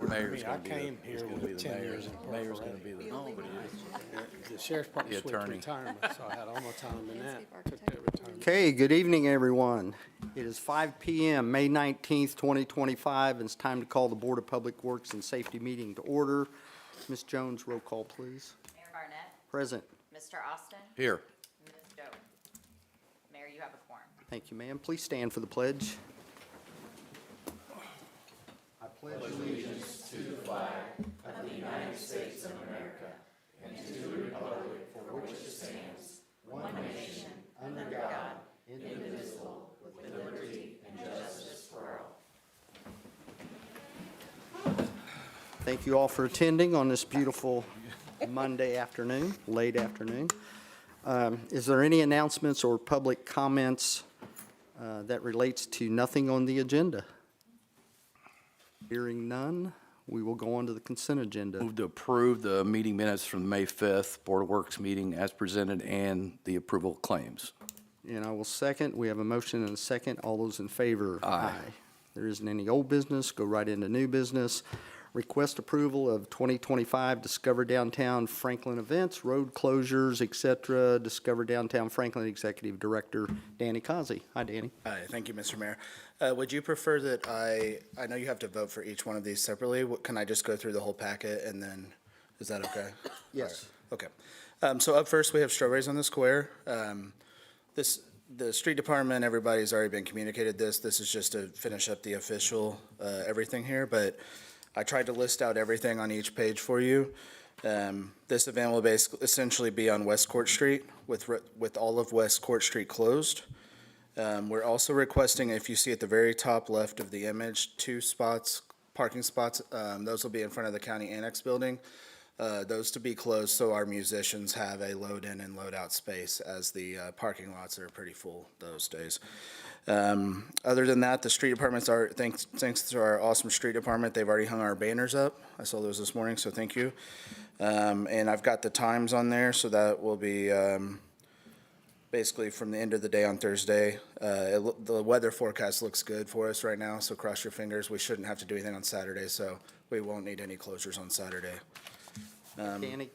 Mayor's I gonna be came the, here gonna be with the 10 mayor. years in Park Mayor's gonna already. be the, The sheriff's department The switched to attorney. retirement, so I had all my time in that. Took that retirement. Okay, good evening, everyone. It is 5 PM, May 19th, 2025, and it's time to call the Board of Public Works and Safety meeting to order. Ms. Jones, roll call, please. Mayor Barnett, Present. Mr. Austin, here. Ms. Joe. Mayor, you have a quorum. Thank you, ma'am. Please stand for the pledge. I pledge allegiance Thank you all for attending on this beautiful Monday afternoon, late afternoon. Is there any announcements or public comments that relates to nothing on the agenda? Hearing none, we will go on to the consent agenda. Move to approve the meeting minutes from the May 5th Board of Works meeting as presented and the approval of claims. And I will second. We have a motion and a second. All those in favor? Aye. There isn't any old business. Go right into new business. Request approval of 2025 Discover Downtown Franklin events, road closures, et cetera. Discover Downtown Franklin Executive Director Danny Kazi. Hi, Danny. Hi, thank you, Mr. Mayor. Would you prefer that I know you have to vote for each one of these separately. Can I just go through the whole packet and then, is that okay? Yes. All right, okay. So up first, we have Strawberries on the Square. The street department, everybody's already been communicated this. This is just to finish up the official, everything here, but I tried to list out everything on each page for you. This event will essentially be on West Court Street with all of West Court Street closed. We're also requesting, if you see at the very top left of the image, 2 spots, parking spots. Those will be in front of the county annex building. Those to be closed so our musicians have a load in and load out space, as the parking lots are pretty full those days. Other than that, the street departments are, thanks to our awesome street department, they've already hung our banners up. I saw those this morning, so thank you. And I've got the times on there, so that will be basically from the end of the day on Thursday. The weather forecast looks good for us right now, so cross your fingers. We shouldn't have to do anything on Saturday, so we won't need any closures on Saturday. Danny,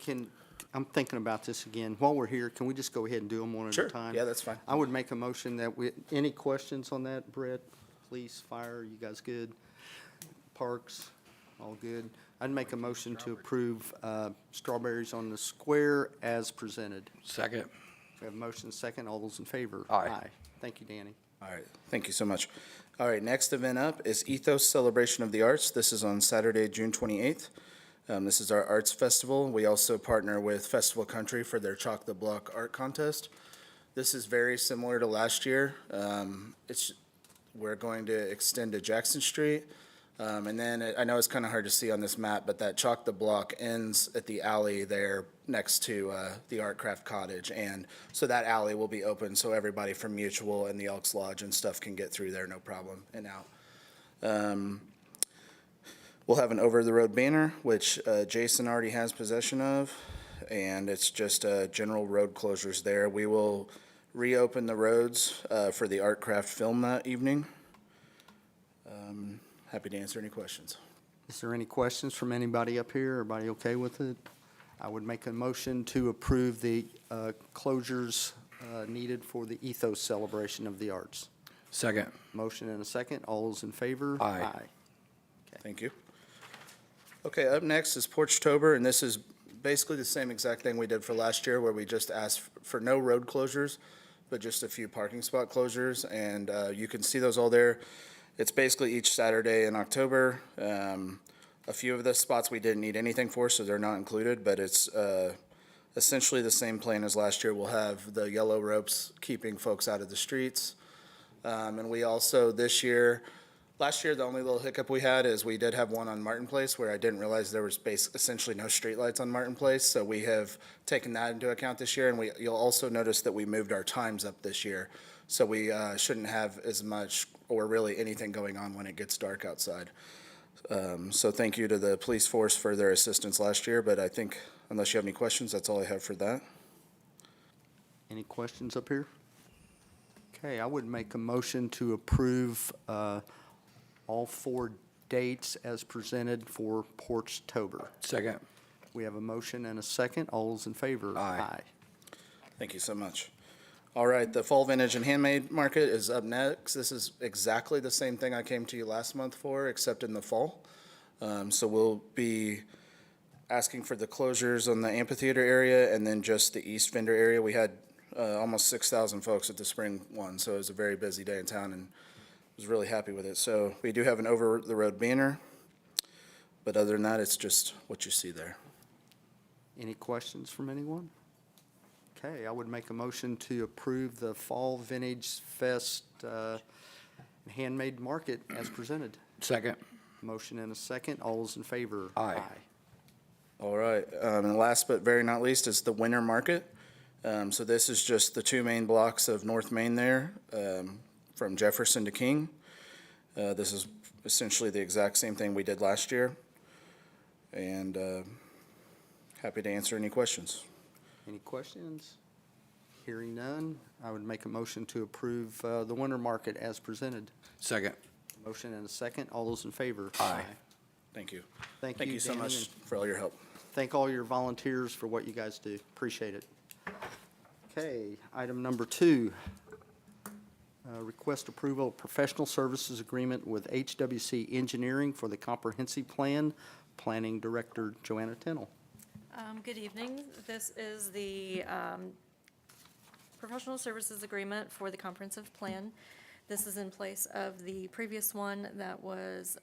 I'm thinking about this again. While we're here, can we just go ahead and do them one at a Sure, time? yeah, that's fine. I would make a motion that any questions on that, Brett? Police, fire, you guys good? Parks, all good? I'd make a motion to approve Strawberries on the Square as presented. Second. We have a motion second. All those in favor? Aye. Thank you, Danny. All right, thank you so much. All right, next event up is Ethos Celebration of the Arts. This is on Saturday, June 28th. This is our arts festival. We also partner with Festival Country for their Chalk the Block art contest. This is very similar to last year. We're going to extend to Jackson Street. And then I know it's kind of hard to see on this map, but that Chalk the Block ends at the alley there next to the Art Craft Cottage. And so that alley will be open so everybody from Mutual and the Elks Lodge and stuff can get through there, no problem, and out. We'll have an over-the-road banner, which Jason already has possession of, and it's just general road closures there. We will reopen the roads for the Art Craft film that evening. Happy to answer any questions. Is there any questions from anybody up here? Everybody okay with it? I would make a motion to approve the closures needed for the Ethos Celebration of the Arts. Second. Motion and a second. All those in favor? Aye. Thank you. Okay, up next is Porchtober, and this is basically the same exact thing we did for last year, where we just asked for no road closures, but just a few parking spot closures, and you can see those all there. It's basically each Saturday in October. A few of the spots we didn't need anything for, so they're not included, but it's essentially the same plan as last year. We'll have the yellow ropes keeping folks out of the streets. And we also, last year, the only little hiccup we had is we did have one on Martin Place where I didn't realize there was essentially no streetlights on Martin Place. So we have taken that into account this year, and you'll also notice that we moved our times up this year. So we shouldn't have as much or really anything going on when it gets dark outside. So thank you to the police force for their assistance last year, but I think unless you have any questions, that's all I have for that. Any questions up here? Okay, I would make a motion to approve all 4 dates as presented for Porchtober. Second. We have a motion and a second. All those in favor? Aye. Thank you so much. All right, the Fall Vintage and Handmade Market is up next. This is exactly the same thing I came to you last month for, except in the fall. So we'll be asking for the closures on the amphitheater area and then just the east vendor area. We had almost 6,000 folks at the spring one, so it was a very busy day in town and was really happy with it. So we do have an over-the-road banner, but other than that, it's just what you see there. Any questions from anyone? Okay, I would make a motion to approve the Fall Vintage Fest Handmade Market as presented. Second. Motion and a second. All those in favor? Aye. All right, and last but very not least is the Winter Market. So this is just the two main blocks of North Main there, from Jefferson to King. This is essentially the exact same thing we did last year. And happy to answer any questions. Any questions? Hearing none, I would make a motion to approve the Winter Market as presented. Second. Motion and a second. All those in favor? Aye. Thank you. Thank Thank you, you so Danny, much and for all your help. thank all your volunteers for what you guys do. Appreciate it. Okay, item number 2. Request approval of professional services agreement with HWC Engineering for the comprehensive plan. Planning Director Joanna Tennell. Good evening. This is the professional services agreement for the comprehensive plan. This is in place of the previous one that was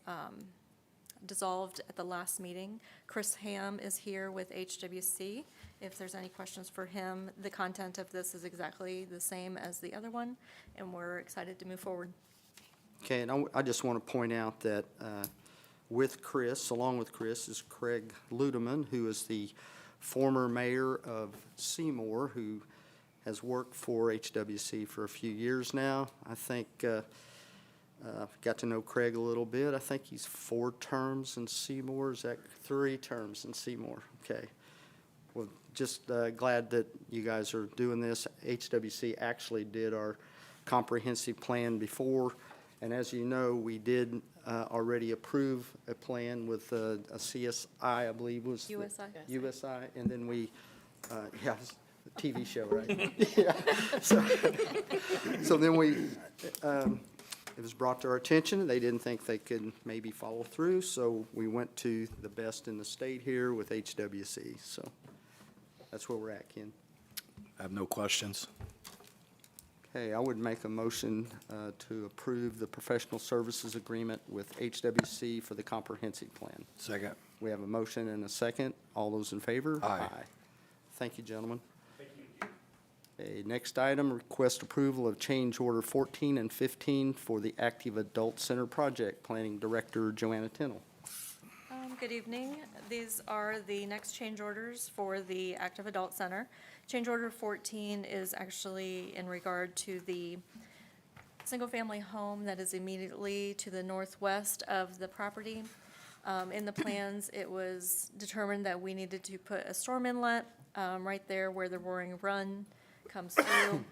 dissolved at the last meeting. Chris Ham is here with HWC. If there's any questions for him, the content of this is exactly the same as the other one, and we're excited to move forward. Okay, and I just want to point out that with Chris, along with Chris, is Craig Ludeman, who is the former mayor of Seymour, who has worked for HWC for a few years now. I think, got to know Craig a little bit. I think he's 4 terms in Seymour. Is that 3 terms in Seymour? Okay. Well, just glad that you guys are doing this. HWC actually did our comprehensive plan before, and as you know, we did already approve a plan with a CSI, I believe was. the- USI. USI, and then we, yeah, it's a TV show, right? Yeah. So then we, it was brought to our attention, they didn't think they could maybe follow through, so we went to the best in the state here with HWC, so that's where we're at, Ken. I have no questions. Okay, I would make a motion to approve the professional services agreement with HWC for the comprehensive plan. Second. We have a motion and a second. All those in favor? Aye. Thank you, gentlemen. Thank you. Okay, next item, request approval of change order 14 and 15 for the Active Adult Center project. Planning Director Joanna Tennell. Good evening. These are the next change orders for the Active Adult Center. Change order 14 is actually in regard to the single-family home that is immediately to the northwest of the property. In the plans, it was determined that we needed to put a storm inlet right there where the Roaring Run comes through.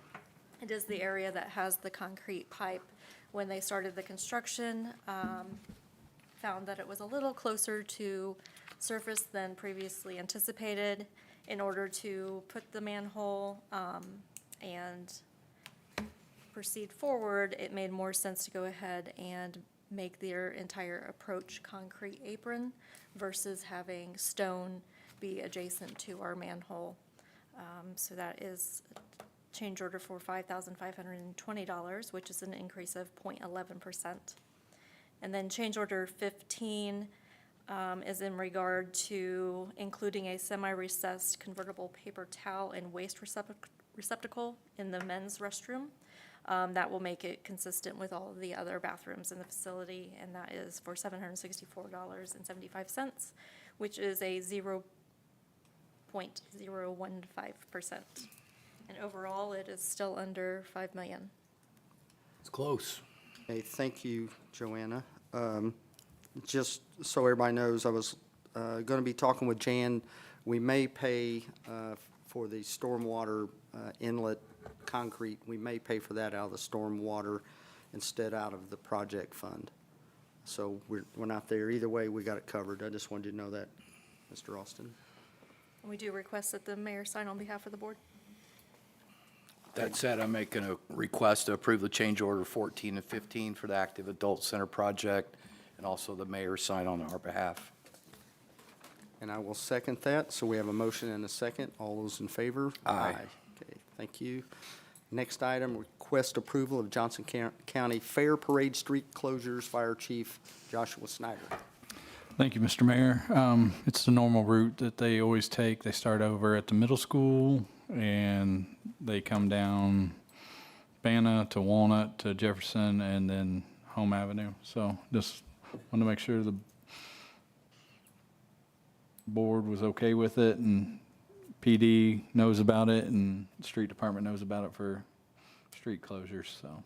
It is the area that has the concrete pipe. When they started the construction, found that it was a little closer to surface than previously anticipated. In order to put the manhole and proceed forward, it made more sense to go ahead and make their entire approach concrete apron versus having stone be adjacent to our manhole. So that is a change order for $5,520, which is an increase of 0.11%. And then change order 15 is in regard to including a semi-recessed convertible paper towel and waste receptacle in the men's restroom. That will make it consistent with all of the other bathrooms in the facility, and that is for $764.75, which is a 0.015%. And overall, it is still under $5 million. It's close. Okay, thank you, Joanna. Just so everybody knows, I was going to be talking with Jan. We may pay for the stormwater inlet concrete. We may pay for that out of the stormwater instead out of the project fund. So we're not there. Either way, we got it covered. I just wanted you to know that, Mr. Austin. We do request that the mayor sign on behalf of the board. That said, I'm making a request to approve the change order 14 and 15 for the Active Adult Center project, and also the mayor sign on our behalf. And I will second that. So we have a motion and a second. All those in favor? Aye. Okay, thank you. Next item, request approval of Johnson County Fair Parade Street closures, Fire Chief Joshua Snyder. Thank you, Mr. Mayor. It's the normal route that they always take. They start over at the middle school and they come down Banna to Walnut to Jefferson and then Home Avenue. So just wanted to make sure the board was okay with it and PD knows about it and the street department knows about it for street closures, so.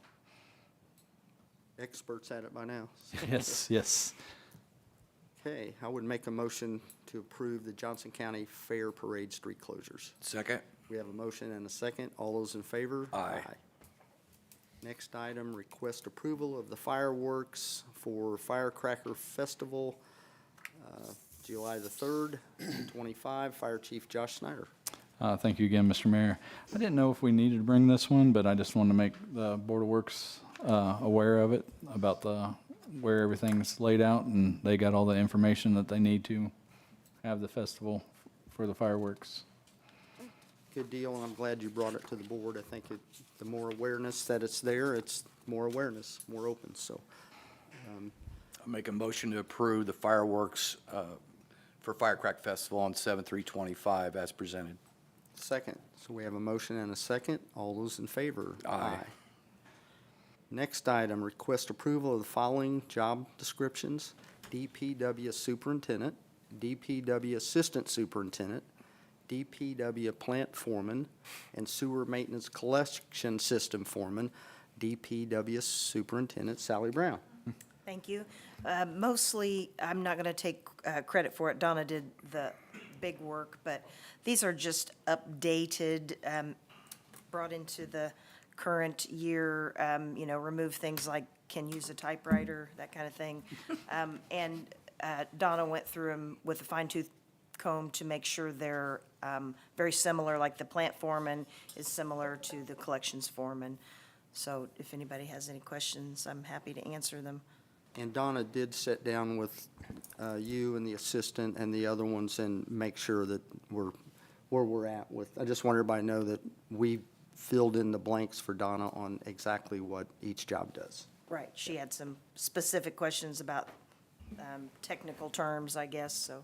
Experts at it by now. Yes, yes. Okay, I would make a motion to approve the Johnson County Fair Parade Street closures. Second? We have a motion and a second. All those in favor? Aye. Next item, request approval of the fireworks for Firecracker Festival, July the 3rd, 25. Fire Chief Josh Snyder. Thank you again, Mr. Mayor. I didn't know if we needed to bring this one, but I just wanted to make the Board of Works aware of it, about where everything's laid out, and they got all the information that they need to have the festival for the fireworks. Good deal, and I'm glad you brought it to the board. I think the more awareness that it's there, it's more awareness, more open, so. I make a motion to approve the fireworks for Firecracker Festival on 7/3/25 as presented. Second, so we have a motion and a second. All those in favor? Aye. Next item, request approval of the following job descriptions: DPW Superintendent, DPW Assistant Superintendent, DPW Plant Foreman, and Sewer Maintenance Collection System Foreman, DPW Superintendent Sally Brown. Thank you. Mostly, I'm not going to take credit for it. Donna did the big work, but these are just updated, brought into the current year, remove things like can use a typewriter, that kind of thing. And Donna went through them with a fine-tooth comb to make sure they're very similar, like the plant foreman is similar to the collections foreman. So if anybody has any questions, I'm happy to answer them. And Donna did sit down with you and the assistant and the other ones and make sure that we're where we're at with. I just want everybody to know that we filled in the blanks for Donna on exactly what each job does. Right, she had some specific questions about technical terms, I guess, so.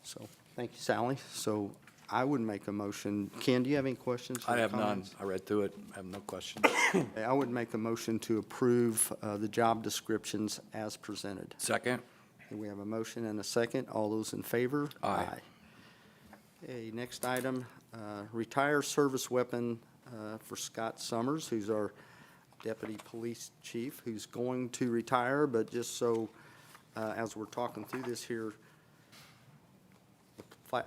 So, thank you, Sally. So I would make a motion. Ken, do you have any questions? I or have none. comments? I read through it. I have no questions. I would make a motion to approve the job descriptions as presented. Second? Okay, we have a motion and a second. All those in favor? Aye. Okay, next item, retire service weapon for Scott Summers, who's our deputy police chief, who's going to retire, but just so, as we're talking through this here,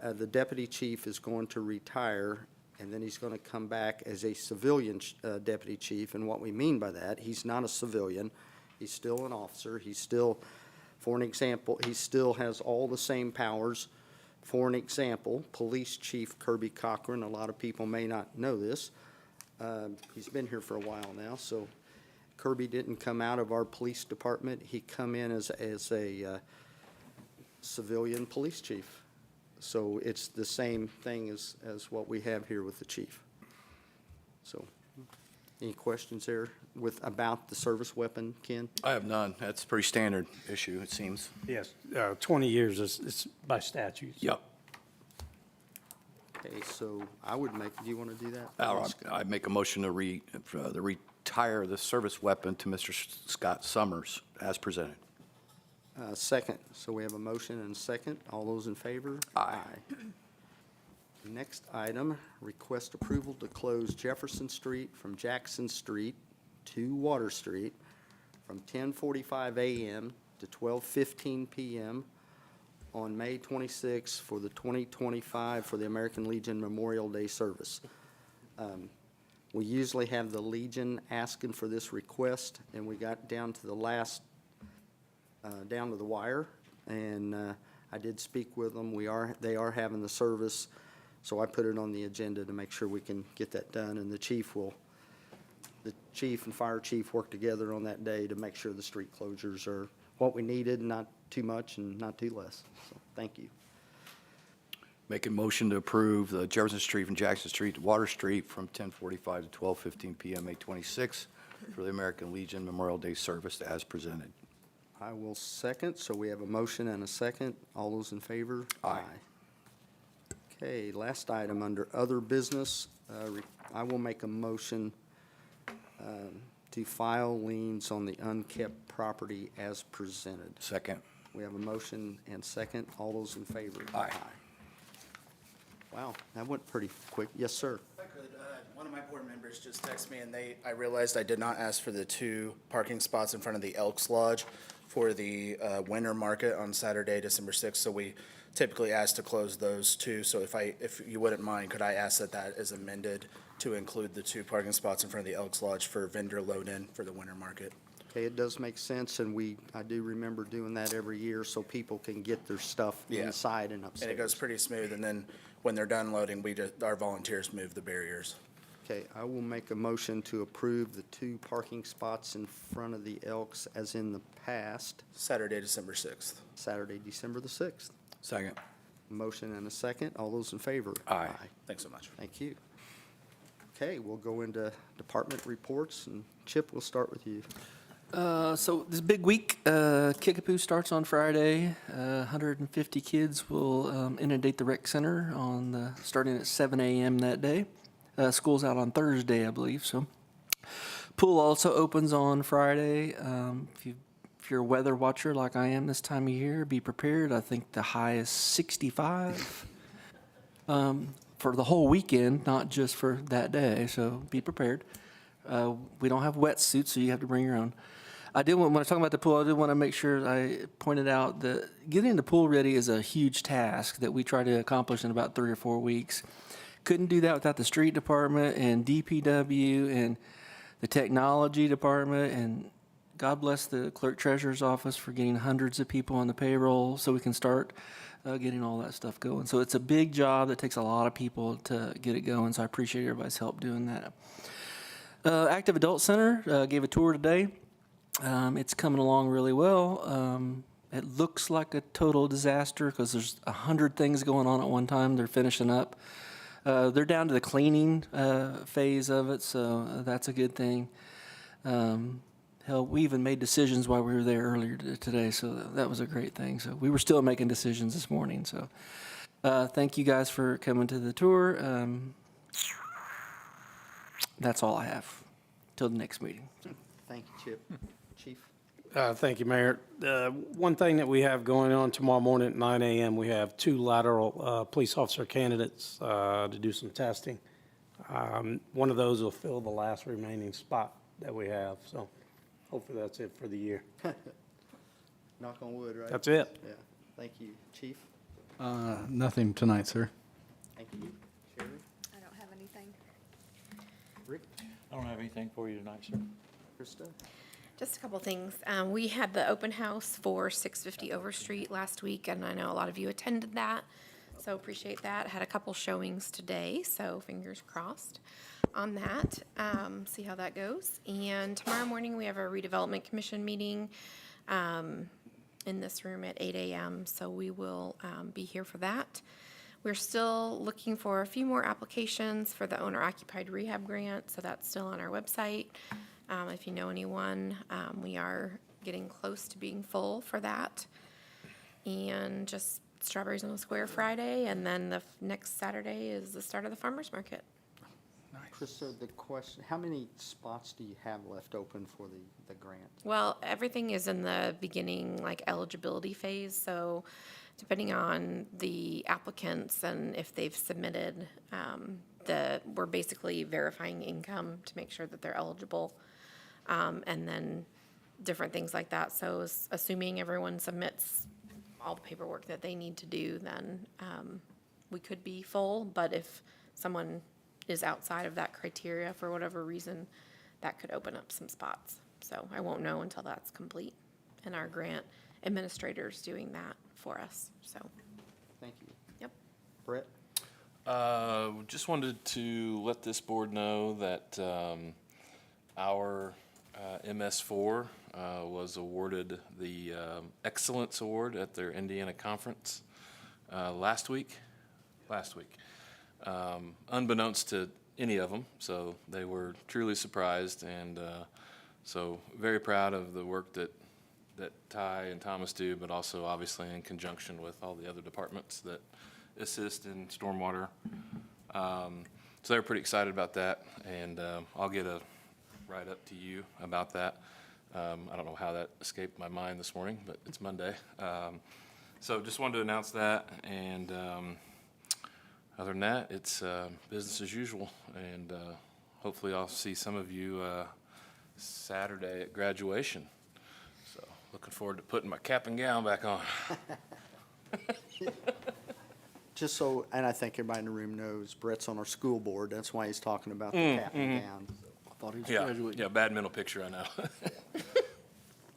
the deputy chief is going to retire, and then he's going to come back as a civilian deputy chief. And what we mean by that, he's not a civilian. He's still an officer. He's still, for an example, he still has all the same powers. For an example, Police Chief Kirby Cochran, a lot of people may not know this. He's been here for a while now, so Kirby didn't come out of our police department. He come in as a civilian police chief. So it's the same thing as what we have here with the chief. So, any questions there about the service weapon, Ken? I have none. That's a pretty standard issue, it seems. Yes, 20 years is by statute. Yep. Okay, so I would make, do you want to do that? I make a motion to retire the service weapon to Mr. Scott Summers as presented. Second, so we have a motion and a second. All those in favor? Aye. Next item, request approval to close Jefferson Street from Jackson Street to Water Street from 10:45 a.m. to 12:15 p.m. on May 26 for the 2025 for the American Legion Memorial Day service. We usually have the Legion asking for this request, and we got down to the last, down to the wire, and I did speak with them. They are having the service, so I put it on the agenda to make sure we can get that done, and the chief and fire chief work together on that day to make sure the street closures are what we needed, not too much and not too less. So, thank you. Making motion to approve the Jefferson Street from Jackson Street to Water Street from 10:45 to 12:15 PM, May 26th, for the American Legion Memorial Day service as presented. I will second, so we have a motion and a second. All those in favor? Aye. Okay, last item under other business, I will make a motion to file liens on the unkept property as presented. Second. We have a motion and second. All those in favor? Aye. Wow, that went pretty quick. Yes, sir. If I could, one of my board members just texted me, and I realized I did not ask for the 2 parking spots in front of the Elks Lodge for the winter market on Saturday, December 6th, so we typically ask to close those 2. So if you wouldn't mind, could I ask that is amended to include the 2 parking spots in front of the Elks Lodge for vendor load-in for the winter market? Okay, it does make sense, and I do remember doing that every year so people can get their stuff Yeah. inside and upstairs. And it goes pretty smooth, and then when they're done loading, our volunteers move the barriers. Okay, I will make a motion to approve the 2 parking spots in front of the Elks as in the past, Saturday, December 6th. Saturday, December the 6th. Second. Motion and a second. All those in favor? Aye. Thanks so much. Thank you. Okay, we'll go into department reports, and Chip, we'll start with you. So this big week, Kickapoo starts on Friday. 150 kids will inundate the rec center starting at 7 a.m. that day. School's out on Thursday, I believe. So pool also opens on Friday. If you're a weather watcher like I am this time of year, be prepared. I think the high is 65 for the whole weekend, not just for that day. So be prepared. We don't have wetsuits, so you have to bring your own. When I was talking about the pool, I did want to make sure I pointed out that getting the pool ready is a huge task that we try to accomplish in about 3 or 4 weeks. Couldn't do that without the street department and DPW and the technology department, and God bless the clerk treasurer's office for getting hundreds of people on the payroll so we can start getting all that stuff going. So it's a big job that takes a lot of people to get it going, so I appreciate everybody's help doing that. Active Adult Center, gave a tour today. It's coming along really well. It looks like a total disaster because there's 100 things going on at one time. They're finishing up. They're down to the cleaning phase of it, so that's a good thing. Hell, we even made decisions while we were there earlier today, so that was a great thing. So we were still making decisions this morning. So thank you guys for coming to the tour. That's all I have till the next meeting. Thank you, Chip. Chief? Thank you, Mayor. One thing that we have going on tomorrow morning at 9 a.m., we have 2 lateral police officer candidates to do some testing. One of those will fill the last remaining spot that we have, so hopefully that's it for the year. Knock on wood, right? That's it. Yeah. Thank you. Chief? Nothing tonight, sir. Thank you. Sherry? I don't have anything. Rick? I don't have anything for you tonight, sir. Krista? Just a couple things. We had the open house for 650 Overstreet last week, and I know a lot of you attended that, so appreciate that. Had a couple showings today, so fingers crossed on that. See how that goes. And tomorrow morning, we have our redevelopment commission meeting in this room at 8 a.m., so we will be here for that. We're still looking for a few more applications for the owner-occupied rehab grant, so that's still on our website. If you know anyone, we are getting close to being full for that. And just Strawberries on the Square Friday, and then the next Saturday is the start of the farmer's market. Krista, the question, how many spots do you have left open for the grant? Well, everything is in the beginning, like eligibility phase, so depending on the applicants and if they've submitted, we're basically verifying income to make sure that they're eligible, and then different things like that. So assuming everyone submits all the paperwork that they need to do, then we could be full, but if someone is outside of that criteria for whatever reason, that could open up some spots. So I won't know until that's complete, and our grant administrator's doing that for us, so, Thank you. yep. Brett? Just wanted to let this board know that our MS4 was awarded the Excellence Award at their Indiana Conference last week. Unbeknownst to any of them, so they were truly surprised, and so very proud of the work that Ty and Thomas do, but also obviously in conjunction with all the other departments that assist in stormwater. So they're pretty excited about that, and I'll get a write-up to you about that. I don't know how that escaped my mind this morning, but it's Monday. So just wanted to announce that, and other than that, it's business as usual, and hopefully I'll see some of you Saturday at graduation. So looking forward to putting my cap and gown back on. Just so, and I think everybody in the room knows, Brett's on our school board. That's why he's talking about the cap and gown. I thought he was Yeah, graduating. yeah, bad mental picture, I know.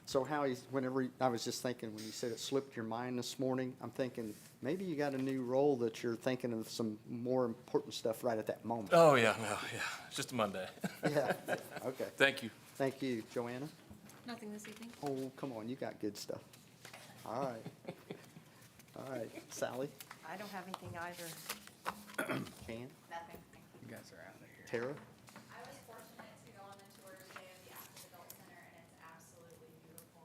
So I was just thinking, when you said it slipped your mind this morning, I'm thinking, maybe you got a new role that you're thinking of some more important stuff right at that moment. Oh, yeah, no, yeah, it's just a Monday. Yeah, okay. Thank you. Thank you. Joanna? Nothing this evening? Oh, come on, you got good stuff. All right. All right. Sally? I don't have anything either. Can? Nothing. You guys are out of here. Tara? I was fortunate to go on the tour today of the Active Adult Center, and it's absolutely beautiful.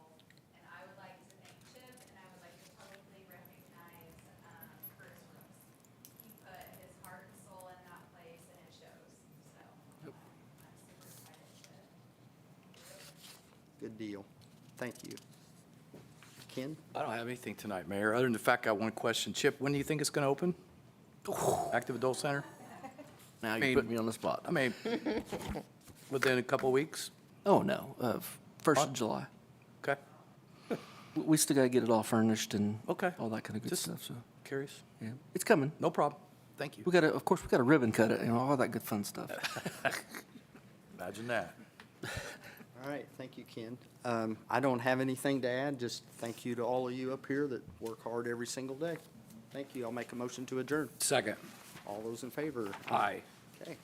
And I would like to thank Chip, and I would like to publicly recognize Curtis Rose. He put his heart and soul in that place, and it shows. So I'm super excited to. Good deal. Thank you. Ken? I don't have anything tonight, Mayor, other than the fact I got one question. Chip, when do you think it's going to open? Active Adult Center? Now mean- you put me on the spot. I mean, within a couple of weeks? Oh, no, 1st of July. Okay, We still gotta get it all furnished and Okay. all that kind of good Just- stuff, so, curious. yeah. It's coming. No problem. Thank you. We gotta, of course, we gotta ribbon cut it, all that good fun stuff. Imagine that. All right, thank you, Ken. I don't have anything to add, just thank you to all of you up here that work hard every single day. Thank you. I'll make a motion to adjourn. Second. All those in favor? Aye. Okay.